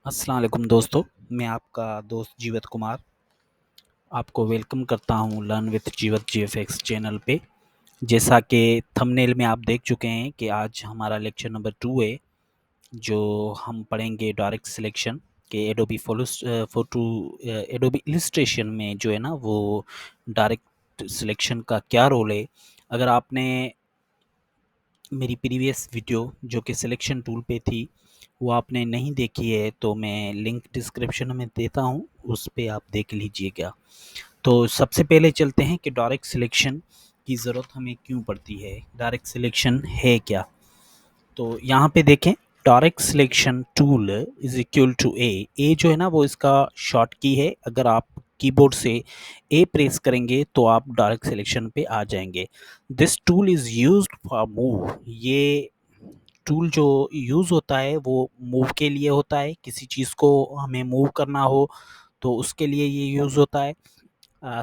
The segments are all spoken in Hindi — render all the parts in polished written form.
अस्सलाम वालेकुम दोस्तों, मैं आपका दोस्त जीवत कुमार आपको वेलकम करता हूं लर्न विद जीवत जीएफएक्स चैनल पे। जैसा कि थंबनेल में आप देख चुके हैं कि आज हमारा लेक्चर नंबर 2 है, जो हम पढ़ेंगे डायरेक्ट सिलेक्शन के एडोबी इलस्ट्रेशन में जो है ना वो डायरेक्ट सिलेक्शन का क्या रोल है। अगर आपने मेरी प्रीवियस वीडियो जो कि सिलेक्शन टूल पे थी वो आपने नहीं देखी है तो मैं लिंक डिस्क्रिप्शन में देता हूँ, उस पे आप देख लीजिएगा। तो सबसे पहले चलते हैं कि डायरेक्ट सिलेक्शन की ज़रूरत हमें क्यों पड़ती है, डायरेक्ट सिलेक्शन है क्या। तो यहाँ पे देखें, direct selection tool is equal to A जो है ना वो इसका शॉर्ट की है। अगर आप कीबोर्ड से ए प्रेस करेंगे तो आप डायरेक्ट सिलेक्शन पे आ जाएंगे। This tool is used for move. ये टूल जो यूज़ होता है वो मूव के लिए होता है। किसी चीज़ को हमें मूव करना हो तो उसके लिए ये यूज़ होता है।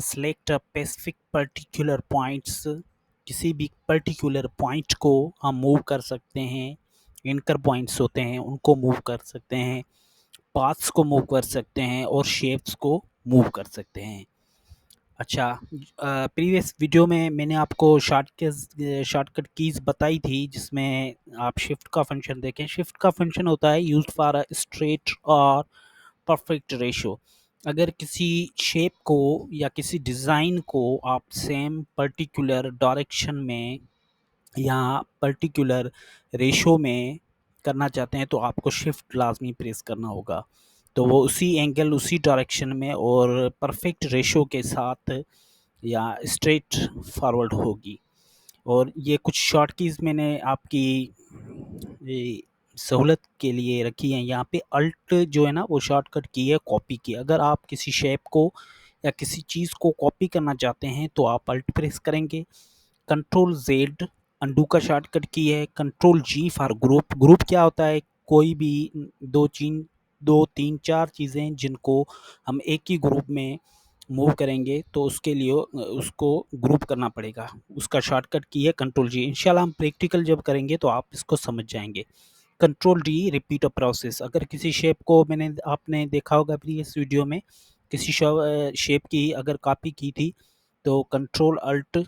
सेलेक्ट स्पेसिफिक पर्टिकुलर पॉइंट्स, किसी भी पर्टिकुलर पॉइंट को हम मूव कर सकते हैं। एंकर पॉइंट्स होते हैं उनको मूव कर सकते हैं, पाथ्स को मूव कर सकते हैं और शेप्स को मूव कर सकते हैं। अच्छा, प्रीवियस वीडियो में मैंने आपको शॉर्टकट कीज़ बताई थी जिसमें आप शिफ्ट का फंक्शन देखें। शिफ्ट का फंक्शन होता है यूज्ड फॉर अ स्ट्रेट और परफेक्ट रेशो। अगर किसी शेप को या किसी डिज़ाइन को आप सेम पर्टिकुलर डायरेक्शन में या पर्टिकुलर रेशो में करना चाहते हैं तो आपको शिफ्ट लाजमी प्रेस करना होगा। तो वो उसी एंगल उसी डायरेक्शन में और परफेक्ट रेशो के साथ या स्ट्रेट फॉरवर्ड होगी। और ये कुछ शॉर्ट कीज़ मैंने आपकी ये सहूलत के लिए रखी हैं। यहाँ पे अल्ट जो है ना वो शॉर्टकट की है कॉपी की। अगर आप किसी शेप को या किसी चीज़ को कॉपी करना चाहते हैं तो आप अल्ट प्रेस करेंगे। कंट्रोल जेड अंडू का शॉर्टकट की है। Control G for group. Group क्या होता है? कोई भी दो तीन चार चीज़ें जिनको हम एक ही ग्रुप में मूव करेंगे तो उसके लिए उसको ग्रुप करना पड़ेगा। उसका शॉर्टकट की है कंट्रोल जी। इंशाल्लाह हम प्रैक्टिकल जब करेंगे तो आप इसको समझ जाएंगे। Control D repeat a process. अगर किसी शेप को आपने देखा होगा प्रीवियस वीडियो में, किसी शेप की अगर कॉपी की थी तो कंट्रोल अल्ट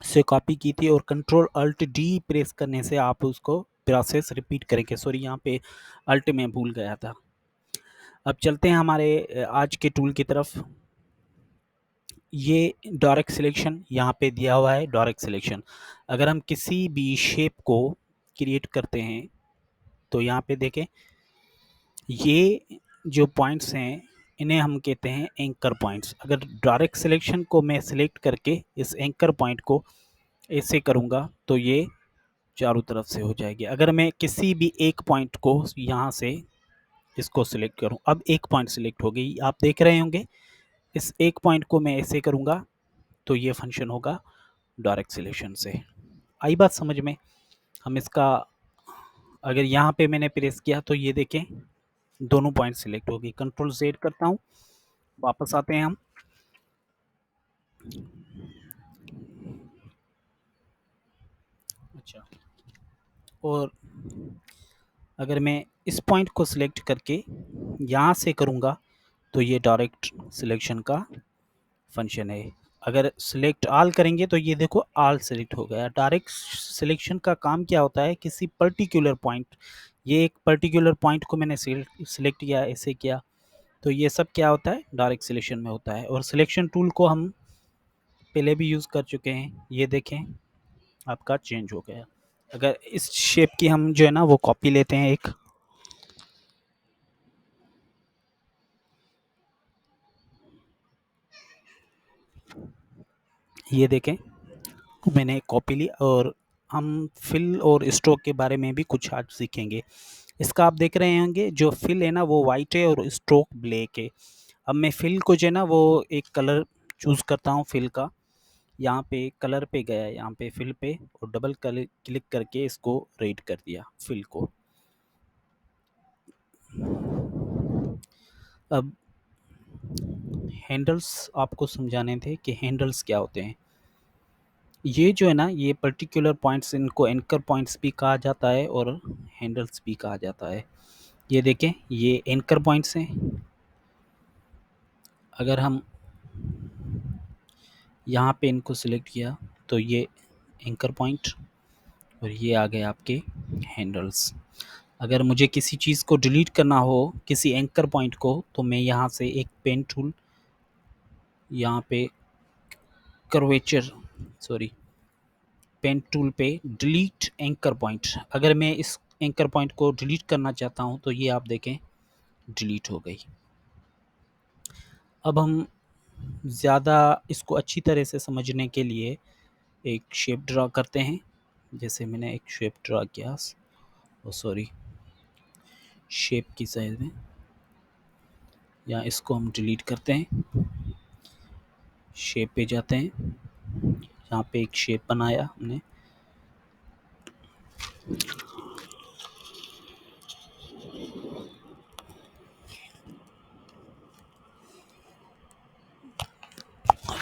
से कॉपी की थी और कंट्रोल अल्ट डी प्रेस करने से आप उसको प्रोसेस रिपीट करेंगे। सॉरी, यहाँ पे अल्ट में भूल गया था। अब चलते हैं हमारे आज के टूल की तरफ। ये डायरेक्ट सिलेक्शन यहाँ पे दिया हुआ है। डायरेक्ट सिलेक्शन अगर हम किसी भी शेप को क्रिएट करते हैं तो यहाँ पे देखें, ये जो पॉइंट्स हैं इन्हें हम कहते हैं एंकर पॉइंट्स। अगर डायरेक्ट सिलेक्शन को मैं सिलेक्ट करके इस एंकर पॉइंट को ऐसे करूँगा तो ये चारों तरफ से हो जाएगी। अगर मैं किसी भी एक पॉइंट को यहाँ से इसको सिलेक्ट करूँ, अब एक पॉइंट सिलेक्ट हो गई, आप देख रहे होंगे। इस एक पॉइंट को मैं ऐसे करूँगा तो ये फंक्शन होगा डायरेक्ट सिलेक्शन से। आई बात समझ में? हम इसका अगर यहाँ पे मैंने प्रेस किया तो ये देखें दोनों पॉइंट सिलेक्ट होगी। कंट्रोल जेड करता हूँ, वापस आते हैं हम। अच्छा, और अगर मैं इस पॉइंट को सिलेक्ट करके यहाँ से करूँगा तो ये डायरेक्ट सिलेक्शन का फंक्शन है। अगर सिलेक्ट ऑल करेंगे तो ये देखो ऑल सिलेक्ट हो गया। डायरेक्ट सिलेक्शन का काम क्या होता है? किसी पर्टिकुलर पॉइंट, ये एक पर्टिकुलर पॉइंट को मैंने सिलेक्ट किया, ऐसे किया, तो ये सब क्या होता है? डायरेक्ट सिलेक्शन में होता है। और सिलेक्शन टूल को हम पहले भी यूज़ कर चुके हैं। ये देखें आपका चेंज हो गया। अगर इस शेप की हम जो है ना वो कॉपी लेते हैं एक, ये देखें मैंने कॉपी ली। और हम फिल और स्ट्रोक के बारे में भी कुछ आज सीखेंगे। इसका आप देख रहे होंगे जो फिल है ना वो वाइट है और स्ट्रोक ब्लैक है। अब मैं फिल को जो है ना वो एक कलर चूज़ करता हूँ फिल का। यहाँ पे कलर पे गया, यहाँ पे फिल पे, और डबल क्लिक करके इसको रेड कर दिया फिल को। अब हैंडल्स आपको समझाने थे कि हैंडल्स क्या होते हैं। ये जो है ना ये पर्टिकुलर पॉइंट्स, इनको एंकर पॉइंट्स भी कहा जाता है और हैंडल्स भी कहा जाता है। ये देखें, ये एंकर पॉइंट्स हैं। अगर हम यहाँ पे इनको सिलेक्ट किया तो ये एंकर पॉइंट और ये आ गए आपके हैंडल्स। अगर मुझे किसी चीज़ को डिलीट करना हो, किसी एंकर पॉइंट को, तो मैं यहाँ से एक पेन टूल, यहाँ पे कर्वेचर सॉरी पेन टूल पे डिलीट एंकर पॉइंट, अगर मैं इस एंकर पॉइंट को डिलीट करना चाहता हूँ तो ये आप देखें डिलीट हो गई। अब हम ज़्यादा इसको अच्छी तरह से समझने के लिए एक शेप ड्रा करते हैं। जैसे मैंने एक शेप ड्रा किया, सॉरी शेप की साइज में, या इसको हम डिलीट करते हैं। शेप पे जाते हैं, यहाँ पे एक शेप बनाया हमने,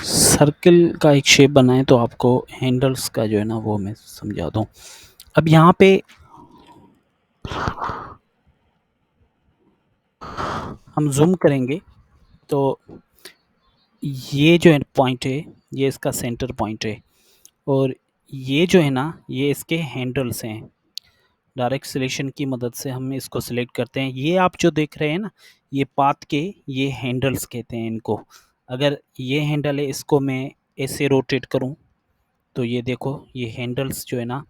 सर्किल का एक शेप बनाए, तो आपको हैंडल्स का जो है ना वो मैं समझा दूँ। अब यहाँ पे हम जूम करेंगे तो ये जो है पॉइंट है, ये इसका सेंटर पॉइंट है, और ये जो है ना ये इसके हैंडल्स हैं। डायरेक्ट सिलेक्शन की मदद से हम इसको सिलेक्ट करते हैं। ये आप जो देख रहे हैं ना, ये पाथ के ये हैंडल्स कहते हैं इनको। अगर ये हैंडल है, इसको मैं ऐसे रोटेट करूं तो ये देखो, ये हैंडल्स जो है ना,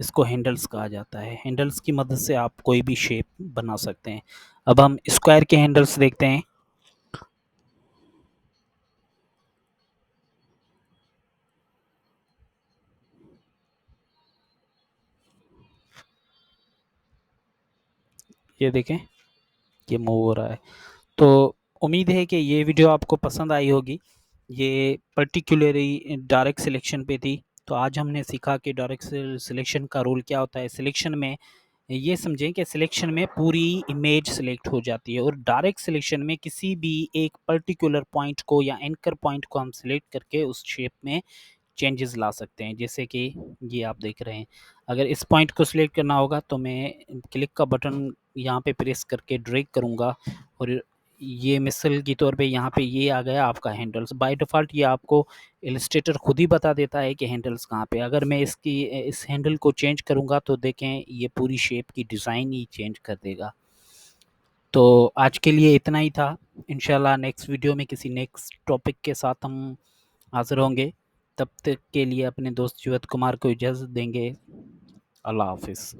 इसको हैंडल्स कहा जाता है। हैंडल्स की मदद से आप कोई भी शेप बना सकते हैं। अब हम स्क्वायर के हैंडल्स देखते हैं। ये देखें, ये मूव हो रहा है। तो उम्मीद है कि ये वीडियो आपको पसंद आई होगी। ये पर्टिकुलरली डायरेक्ट सिलेक्शन पे थी। तो आज हमने सीखा कि डायरेक्ट सिलेक्शन का रोल क्या होता है। सिलेक्शन में ये समझें कि सिलेक्शन में पूरी इमेज सिलेक्ट हो जाती है, और डायरेक्ट सिलेक्शन में किसी भी एक पर्टिकुलर पॉइंट को या एंकर पॉइंट को हम सिलेक्ट करके उस शेप में चेंजेस ला सकते हैं। जैसे कि ये आप देख रहे हैं, अगर इस पॉइंट को सिलेक्ट करना होगा तो मैं क्लिक का बटन यहाँ पे प्रेस करके ड्रैग करूँगा, और ये मिसल के तौर पे यहाँ पे ये आ गया आपका हैंडल्स। बाय डिफ़ॉल्ट ये आपको इलस्ट्रेटर खुद ही बता देता है कि हैंडल्स कहाँ पे। अगर मैं इस हैंडल को चेंज करूँगा तो देखें ये पूरी शेप की डिज़ाइन ही चेंज कर देगा। तो आज के लिए इतना ही था। इंशाल्लाह नेक्स्ट वीडियो में किसी नेक्स्ट टॉपिक के साथ हम हाज़िर होंगे। तब तक के लिए अपने दोस्त जीवत कुमार को इजाज़त देंगे। अल्लाह हाफ़िज़।